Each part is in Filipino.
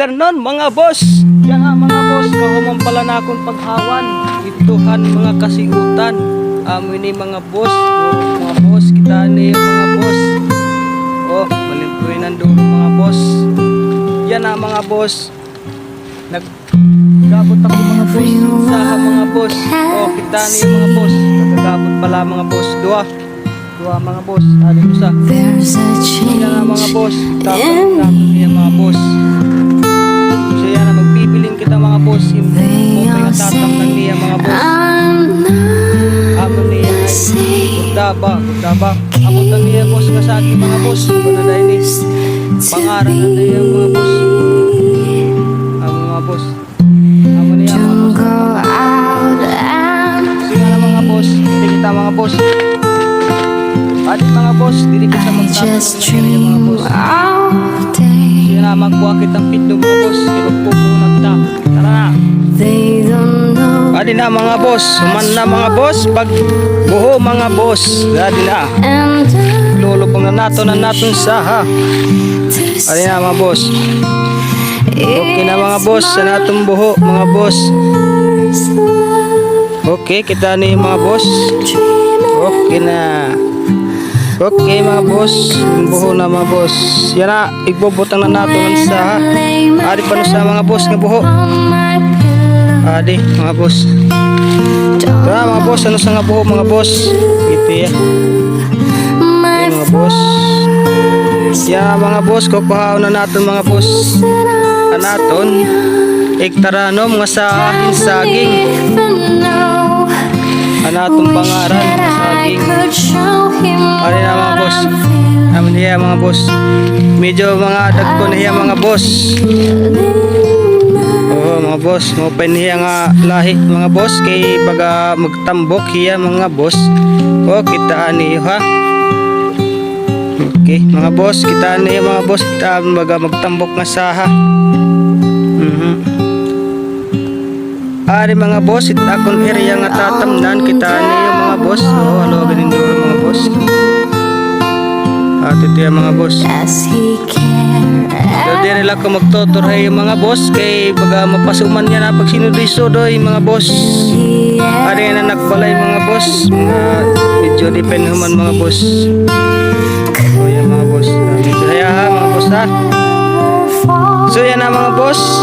afternoon mga boss. Yan nga mga boss, kahuman pala na akong paghawan. Ituhan mga kasigutan. Amin ni mga boss. Mga boss, kita ni mga boss. Malimpuin nandun mga boss. Yan nga mga boss. Nagabot ako mga boss. Sa mga boss. Kita ni mga boss. Nagagabot pala mga boss. Dua mga boss. Alin sa. Yan nga mga boss. Tapos niya mga boss. So yan na magpipiling kita mga boss. Yung mga tatamnan niya mga boss. Amon niya ay kudaba. Amon lang niya boss nga sa akin mga boss. Kuna dahil ni pangarang na niya mga boss. Amon mga boss. Amon niya mga boss. So yan na mga boss. Hindi kita mga boss. Adik mga boss, dili kita magtatanong na mga boss. Siya na magkuha kitang pitdo mga boss. Ilugpupunan kita. Tara na. Adi na mga boss. Human na mga boss. Pag buho mga boss. Adi na. Lulupang na natin sa ha. Adi na mga boss. Okay na mga boss. Sa natong buho mga boss. Okay, kita ni mga boss. Okay na. Okay mga boss, buho na mga boss. Yan na, igbubutang na natin sa adi pa na sa mga boss nga buho. Adi mga boss. Tara mga boss, ano sa nga buho mga boss. Ito yan. Okay mga boss. Yan mga boss, kukuhaw na natin mga boss. Anaton, ektarano mga sahin saging. Anatong pangaran saging. Ano na mga boss. Amin niya mga boss. Medyo mga dagko na hiya mga boss. Mga boss. Mupay niya nga lahi mga boss. Kay baga magtambok hiya mga boss. Kitaan niyo ha. Okay mga boss. Kitaan niyo mga boss. Kita baga magtambok nga saha. Ari mga boss, ito akong area nga tatamnan. Kita niyo mga boss. Halo ganindoro mga boss. At ito yung mga boss. So dire lang ko magtuturhay yung mga boss. Kay baga mapasuman niya na pag sinudoy-sudoy mga boss. Ari na nagbalay mga boss. Medyo depend human mga boss. So yan mga boss. Medyo haya ha mga boss ha. So yan na mga boss.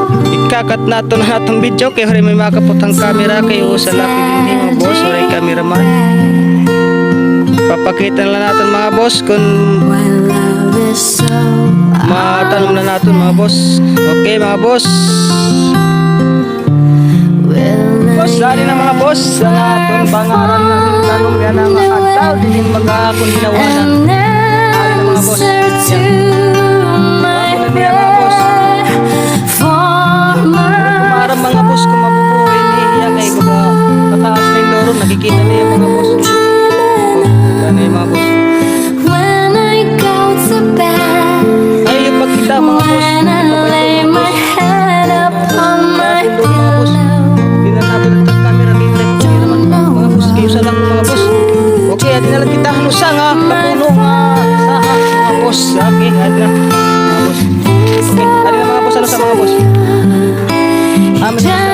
Ikakat nato na natong video. Kaya may makaputang camera. Kayo sa lapid din mga boss. Oray cameraman. Papakita lang natin mga boss kung matanong na natin mga boss. Okay mga boss. Boss, dali na mga boss. Sa natin pangaran natin tanong yan na makataw. Din mag-aakong ginawanan. Dali na mga boss. Yan mga boss. Kumarang mga boss kung mabubuhay niya kay baga mataas na yung loro. Nakikita niya mga boss. Ano yung mga boss? Ay yung pagkita mga boss. Hindi na natin nagtag-camera dito. Okay naman mga boss. Kayo sa lang mga boss. Okay, adi na lang kita halusa nga. Kapuno nga sa mga boss. Okay, adi na mga boss. Okay, adi na mga boss. Ano sa mga boss? Amin na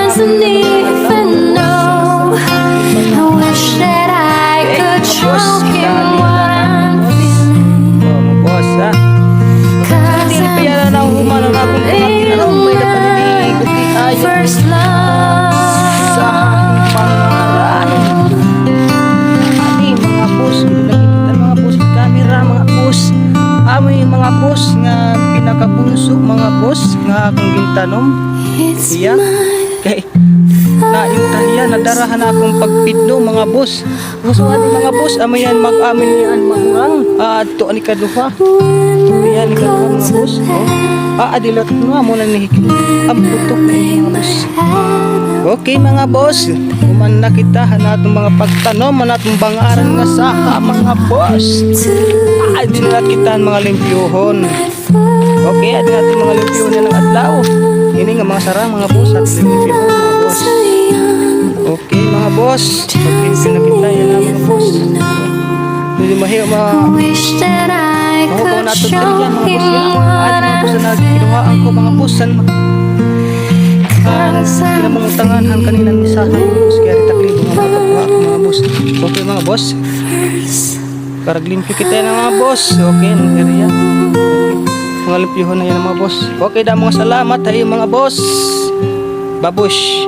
first love sa pangalan. Ani mga boss, nakikita mga boss camera mga boss. Amoy mga boss nga pinakabunso mga boss nga akong gintanom. Iya kay naintahiya nadarahan akong pagpidno mga boss. So ani mga boss, amoy yan mag-amin yan mahurang. Adto ani kaduha. Yan ni kaduha mga boss. Adilat nga mo na nihikil ang putok na mga boss. Okay mga boss, kuman na kita natong mga pagtanom, natong bangaran nga saha mga boss. Adi na kita mga limpyuhon. Okay, adi natin mga limpyuhon ng adlaw. Ini nga mga sarang mga boss at limpyuhon mga boss. Okay mga boss, pag-limpyo na kita yan mga boss. Hindi mahiyo mga mahupaw natin yan mga boss. At mga boss na kinuhaan ko mga boss. Kinamuntangan ang kanilang misahan mga boss. Kaya ritaklibo nga magkakuha ako mga boss. Okay mga boss. Karaglimpyo kita yan mga boss. Okay, ang area. Mga limpyohon na yan mga boss. Okay, mga salamat ay mga boss. Babush.